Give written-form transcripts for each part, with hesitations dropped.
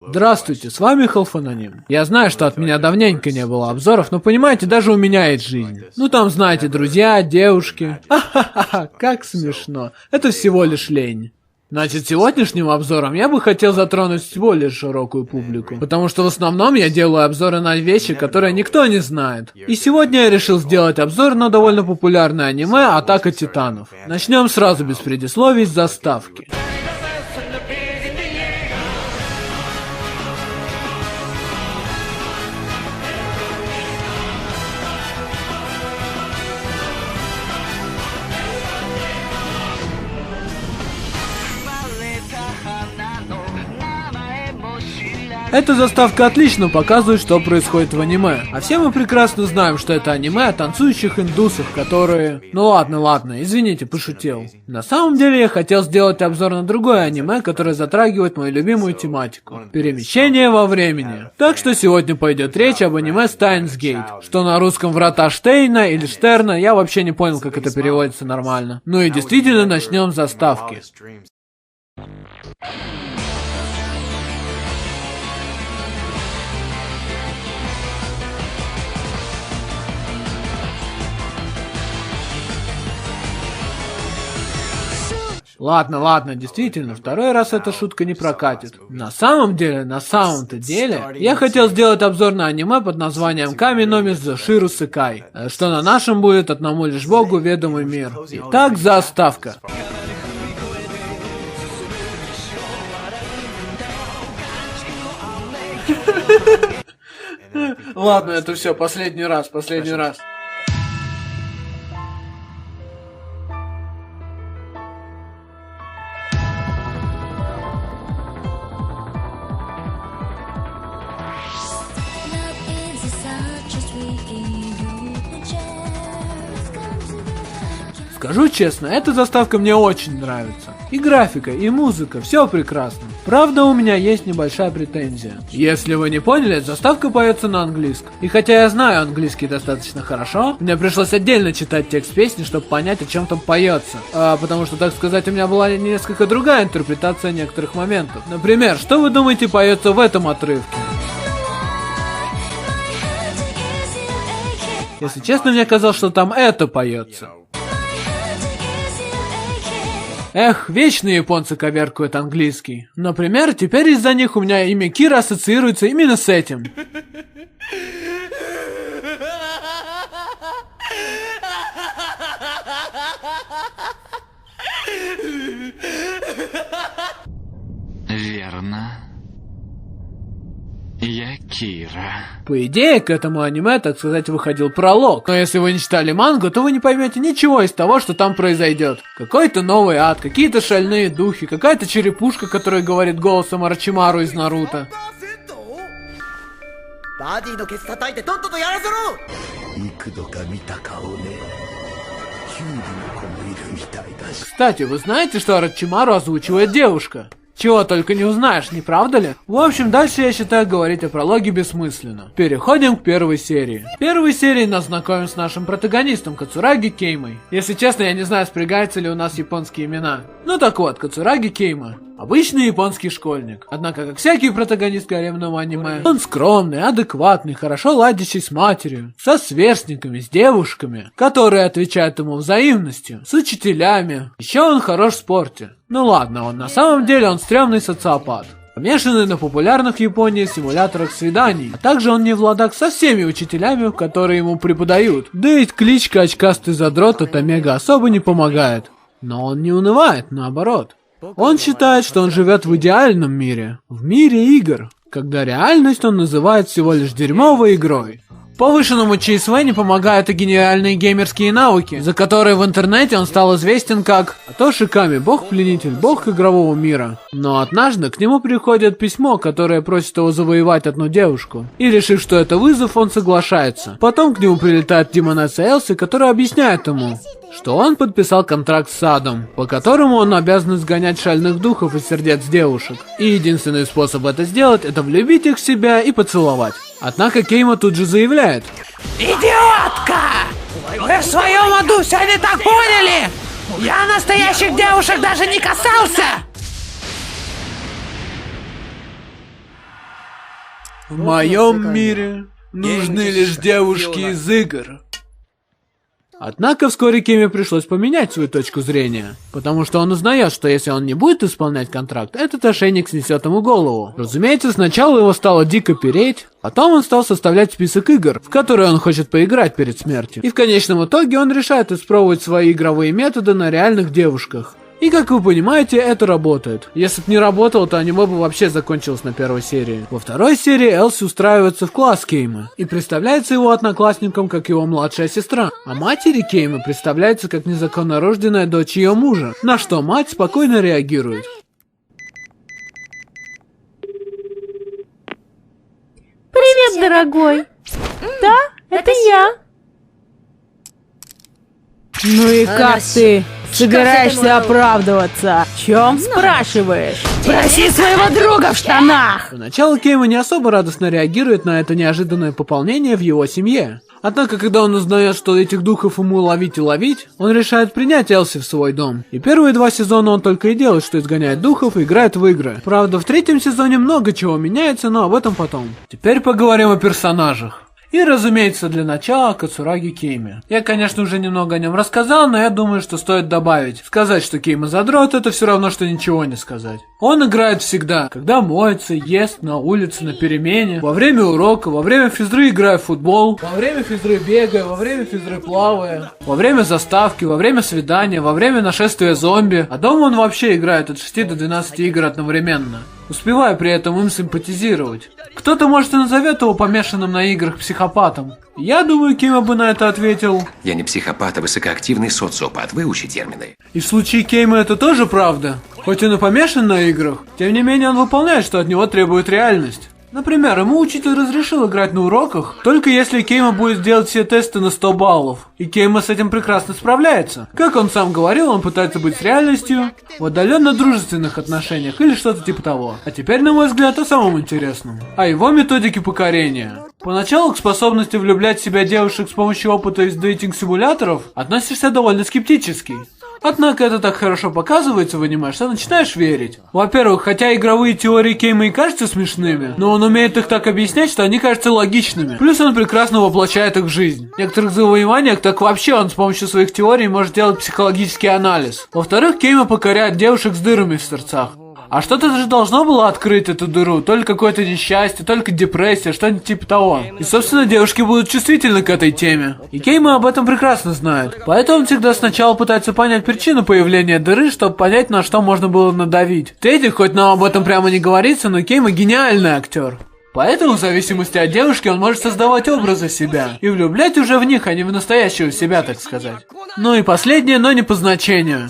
Здравствуйте, с вами Халфаноним. Я знаю, что от меня давненько не было обзоров, но понимаете, даже у меня есть жизнь. Ну там, знаете, друзья, девушки. Ха-ха-ха, как смешно. Это всего лишь лень. Значит, сегодняшним обзором я бы хотел затронуть более широкую публику. Потому что в основном я делаю обзоры на вещи, которые никто не знает. И сегодня я решил сделать обзор на довольно популярное аниме «Атака Титанов». Начнем сразу без предисловий с заставки. Эта заставка отлично показывает, что происходит в аниме. А все мы прекрасно знаем, что это аниме о танцующих индусах, которые... Ну ладно, извините, пошутил. На самом деле я хотел сделать обзор на другое аниме, которое затрагивает мою любимую тематику. Перемещение во времени. Так что сегодня пойдет речь об аниме Steins Gate. Что на русском «Врата Штейна» или Штерна, я вообще не понял, как это переводится нормально. Ну и действительно начнем с заставки. Ладно, действительно, второй раз эта шутка не прокатит. На самом-то деле, я хотел сделать обзор на аниме под названием Ками но Мидзуширу Секай, что на нашем будет «Одному лишь Богу ведомый мир». Итак, заставка. Ладно, это все, последний раз. Скажу честно, эта заставка мне очень нравится. И графика, и музыка, все прекрасно. Правда, у меня есть небольшая претензия. Если вы не поняли, заставка поется на английском. И хотя я знаю английский достаточно хорошо, мне пришлось отдельно читать текст песни, чтобы понять, о чем там поется. Потому что, так сказать, у меня была несколько другая интерпретация некоторых моментов. Например, что вы думаете поется в этом отрывке? Если честно, мне казалось, что там это поется. Эх, вечно японцы коверкают английский. Например, теперь из-за них у меня имя Кира ассоциируется именно с этим. Верно. Я Кира. По идее, к этому аниме, так сказать, выходил пролог. Но если вы не читали мангу, то вы не поймете ничего из того, что там произойдет. Какой-то новый ад, какие-то шальные духи, какая-то черепушка, которая говорит голосом Орочимару из Наруто. Кстати, вы знаете, что Орочимару озвучивает девушка? Чего только не узнаешь, не правда ли? В общем, дальше я считаю говорить о прологе бессмысленно. Переходим к первой серии. В первой серии нас знакомим с нашим протагонистом Кацураги Кеймой. Если честно, я не знаю, спрягаются ли у нас японские имена. Ну так вот, Кацураги Кейма. Обычный японский школьник. Однако, как всякий протагонист гаремного аниме, он скромный, адекватный, хорошо ладящий с матерью, со сверстниками, с девушками, которые отвечают ему взаимностью, с учителями. Еще он хорош в спорте. Ну ладно, на самом деле он стрёмный социопат. Помешанный на популярных в Японии симуляторах свиданий, а также он не в ладах со всеми учителями, которые ему преподают. Да и кличка очкастый задрот от Омега особо не помогает. Но он не унывает, наоборот. Он считает, что он живет в идеальном мире, в мире игр, когда реальность он называет всего лишь дерьмовой игрой. Повышенному ЧСВ не помогают и гениальные геймерские навыки, за которые в интернете он стал известен как Атоши Ками, бог-пленитель, бог игрового мира. Но однажды к нему приходит письмо, которое просит его завоевать одну девушку. И решив, что это вызов, он соглашается. Потом к нему прилетает демонесса Элси, которая объясняет ему, что он подписал контракт с адом, по которому он обязан изгонять шальных духов из сердец девушек. И единственный способ это сделать, это влюбить их в себя и поцеловать. Однако Кейма тут же заявляет: «Идиотка! Вы в своем аду все не так поняли! Я настоящих девушек даже не касался!» В моем мире нужны лишь девушки из игр. Однако вскоре Кейме пришлось поменять свою точку зрения, потому что он узнает, что если он не будет исполнять контракт, этот ошейник снесет ему голову. Разумеется, сначала его стало дико переть, потом он стал составлять список игр, в которые он хочет поиграть перед смертью. И в конечном итоге он решает испробовать свои игровые методы на реальных девушках. И как вы понимаете, это работает. Если бы не работало, то аниме бы вообще закончилось на первой серии. Во второй серии Элси устраивается в класс Кейма и представляется его одноклассником как его младшая сестра. А матери Кейма представляется как незаконно рожденная дочь ее мужа, на что мать спокойно реагирует. Привет, дорогой. Да, это я. Ну и как ты? Собираешься оправдываться? В чем спрашиваешь? Проси своего друга в штанах! Поначалу Кейма не особо радостно реагирует на это неожиданное пополнение в его семье. Однако, когда он узнает, что этих духов ему ловить и ловить, он решает принять Элси в свой дом. И первые 2 сезона он только и делает, что изгоняет духов и играет в игры. Правда, в 3-м сезоне много чего меняется, но об этом потом. Теперь поговорим о персонажах. И, разумеется, для начала о Кацураги Кейме. Я, конечно, уже немного о нем рассказал, но я думаю, что стоит добавить. Сказать, что Кейма задрот, это все равно, что ничего не сказать. Он играет всегда, когда моется, ест, на улице, на перемене, во время урока, во время физры играя в футбол, во время физры бегая, во время физры плавая, во время заставки, во время свидания, во время нашествия зомби. А дома он вообще играет от 6 до 12 игр одновременно, успевая при этом им симпатизировать. Кто-то, может, и назовет его помешанным на играх психопатом. Я думаю, Кейма бы на это ответил: я не психопат, а высокоактивный социопат. Выучи термины. И в случае Кейма это тоже правда. Хоть он и помешан на играх, тем не менее он выполняет, что от него требует реальность. Например, ему учитель разрешил играть на уроках, только если Кейма будет делать все тесты на 100 баллов. И Кейма с этим прекрасно справляется. Как он сам говорил, он пытается быть с реальностью в отдаленно дружественных отношениях или что-то типа того. А теперь, на мой взгляд, о самом интересном. О его методике покорения. Поначалу к способности влюблять в себя девушек с помощью опыта из дейтинг-симуляторов относишься довольно скептически. Однако это так хорошо показывается в аниме, что начинаешь верить. Во-первых, хотя игровые теории Кейма и кажутся смешными, но он умеет их так объяснять, что они кажутся логичными. Плюс он прекрасно воплощает их в жизнь. В некоторых завоеваниях так вообще он с помощью своих теорий может делать психологический анализ. Во-вторых, Кейма покоряет девушек с дырами в сердцах. А что-то же должно было открыть эту дыру, то ли какое-то несчастье, только депрессия, что-нибудь типа того. И, собственно, девушки будут чувствительны к этой теме. И Кейма об этом прекрасно знает. Поэтому он всегда сначала пытается понять причину появления дыры, чтобы понять, на что можно было надавить. В-третьих, хоть нам об этом прямо не говорится, но Кейма гениальный актер. Поэтому, в зависимости от девушки, он может создавать образы себя и влюблять уже в них, а не в настоящего себя, так сказать. Ну и последнее, но не по значению.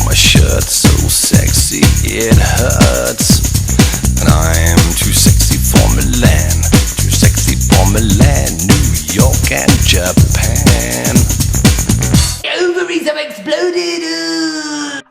My shirt so sexy it hurts, and I'm too sexy for Milan, too sexy for Milan, New York and Japan. Ovaries have exploded.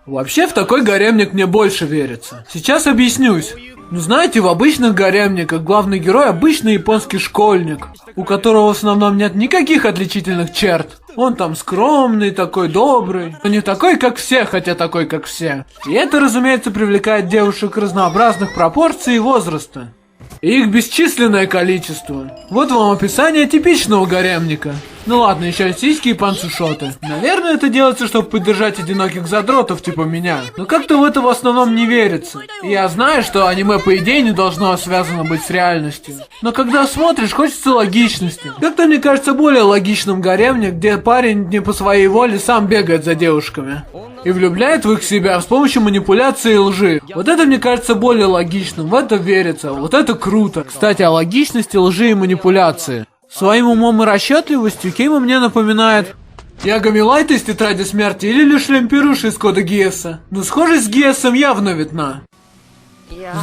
Вообще в такой гаремник мне больше верится. Сейчас объяснюсь. Ну знаете, в обычных гаремниках главный герой обычный японский школьник, у которого в основном нет никаких отличительных черт. Он там скромный, такой добрый, но не такой, как все, хотя такой, как все. И это, разумеется, привлекает девушек разнообразных пропорций и возраста. И их бесчисленное количество. Вот вам описание типичного гаремника. Ну ладно, еще сиськи и панцушоты. Наверное, это делается, чтобы поддержать одиноких задротов типа меня. Но как-то в это в основном не верится. И я знаю, что аниме по идее не должно связано быть с реальностью. Но когда смотришь, хочется логичности. Как-то мне кажется более логичным гаремник, где парень не по своей воле сам бегает за девушками и влюбляет в их себя с помощью манипуляции и лжи. Вот это мне кажется более логичным, в это верится, вот это круто. Кстати, о логичности, лжи и манипуляции. Своим умом и расчетливостью Кейма мне напоминает Ягами Лайта из Тетради Смерти или лишь Лемпируши из Кода Гиеса. Но схожесть с Гиесом явно видна.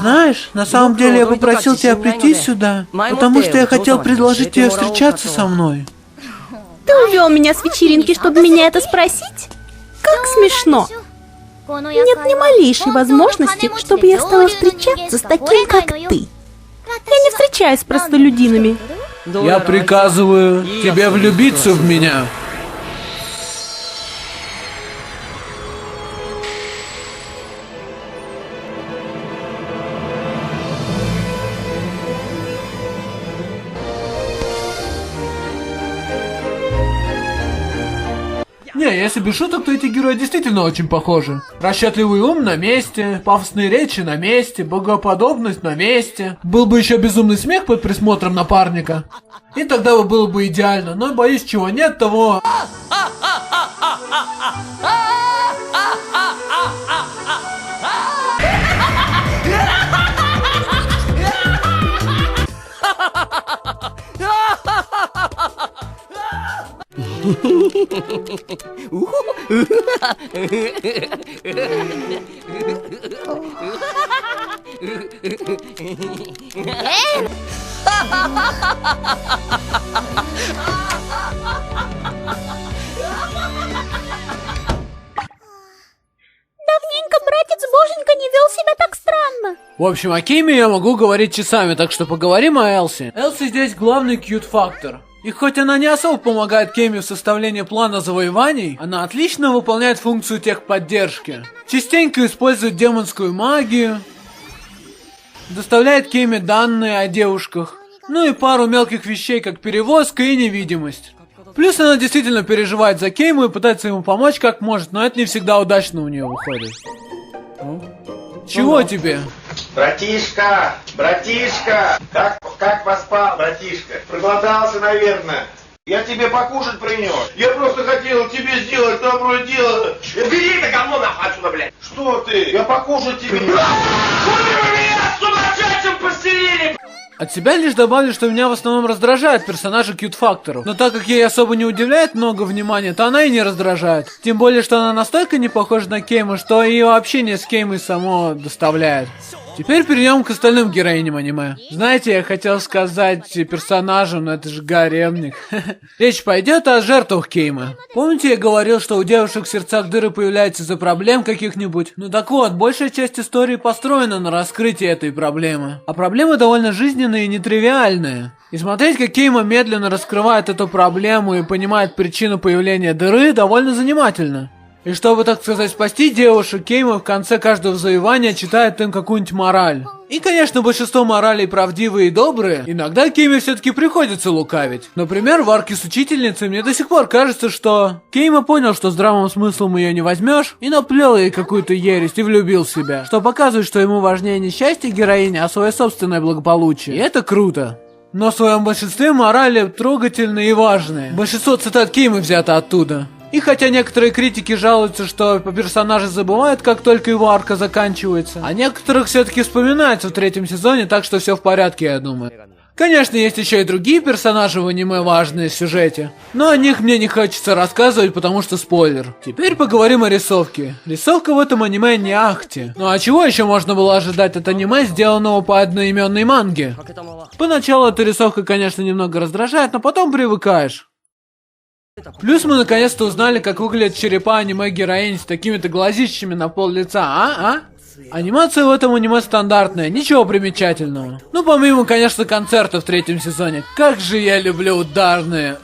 Знаешь, на самом деле я попросил тебя прийти сюда, потому что я хотел предложить тебе встречаться со мной. Ты увел меня с вечеринки, чтобы меня это спросить? Как смешно. Нет ни малейшей возможности, чтобы я стала встречаться с таким, как ты. Я не встречаюсь с простолюдинами. Я приказываю тебе влюбиться в меня. Не, если без шуток, то эти герои действительно очень похожи. Расчетливый ум на месте, пафосные речи на месте, богоподобность на месте. Был бы еще безумный смех под присмотром напарника. И тогда бы было бы идеально, но боюсь, чего нет, того... Давненько братец-боженька не вел себя так странно. В общем, о Кейме я могу говорить часами, так что поговорим о Элси. Элси здесь главный кьют-фактор. И хоть она не особо помогает Кейме в составлении плана завоеваний, она отлично выполняет функцию техподдержки. Частенько использует демонскую магию, доставляет Кейме данные о девушках, ну и пару мелких вещей, как перевозка и невидимость. Плюс она действительно переживает за Кейму и пытается ему помочь как может, но это не всегда удачно у нее выходит. Чего тебе? Братишка, братишка, как поспал, братишка? Проголодался, наверное. Я тебе покушать принес. Я просто хотел тебе сделать доброе дело. Бери это говно нахуй отсюда, блядь. Что ты? Я покушать тебе. Хули вы меня сумасшедшим постелили? От себя лишь добавлю, что меня в основном раздражают персонажи кьют-факторов. Но так как ей особо не уделяет много внимания, то она и не раздражает. Тем более, что она настолько не похожа на Кейму, что ее общение с Кеймой само доставляет. Теперь перейдем к остальным героиням аниме. Знаете, я хотел сказать персонажам, но это же гаремник. Речь пойдет о жертвах Кейма. Помните, я говорил, что у девушек в сердцах дыры появляются из-за проблем каких-нибудь? Ну так вот, большая часть истории построена на раскрытии этой проблемы. А проблемы довольно жизненные и нетривиальные. И смотреть, как Кейма медленно раскрывает эту проблему и понимает причину появления дыры, довольно занимательно. И чтобы, так сказать, спасти девушек, Кейма в конце каждого завоевания читает им какую-нибудь мораль. И, конечно, большинство моралей правдивые и добрые. Иногда Кейме все-таки приходится лукавить. Например, в арке с учительницей мне до сих пор кажется, что Кейма понял, что здравым смыслом ее не возьмешь, и наплел ей какую-то ересь и влюбил в себя. Что показывает, что ему важнее не счастье героини, а свое собственное благополучие. И это круто. Но в своем большинстве морали трогательные и важные. Большинство цитат Кеймы взято оттуда. И хотя некоторые критики жалуются, что персонажи забывают, как только его арка заканчивается, а некоторых все-таки вспоминаются в третьем сезоне, так что все в порядке, я думаю. Конечно, есть еще и другие персонажи в аниме важные в сюжете, но о них мне не хочется рассказывать, потому что спойлер. Теперь поговорим о рисовке. Рисовка в этом аниме не ахти. Ну а чего еще можно было ожидать от аниме, сделанного по одноименной манге? Поначалу эта рисовка, конечно, немного раздражает, но потом привыкаешь. Плюс мы наконец-то узнали, как выглядят черепа аниме-героинь с такими-то глазищами на пол лица, Анимация в этом аниме стандартная, ничего примечательного. Ну, помимо, конечно, концерта в третьем сезоне. Как же я люблю ударные.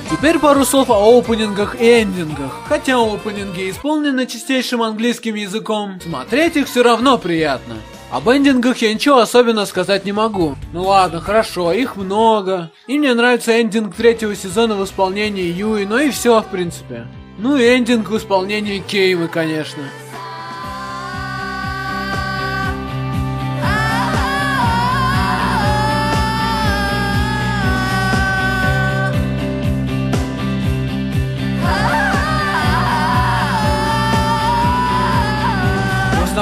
Теперь пару слов о опенингах и эндингах. Хотя опенинги исполнены чистейшим английским языком, смотреть их все равно приятно. Об эндингах я ничего особенно сказать не могу. Ну ладно, хорошо, их много. И мне нравится эндинг третьего сезона в исполнении Юи, но и все, в принципе. Ну и эндинг в исполнении Кеймы, конечно.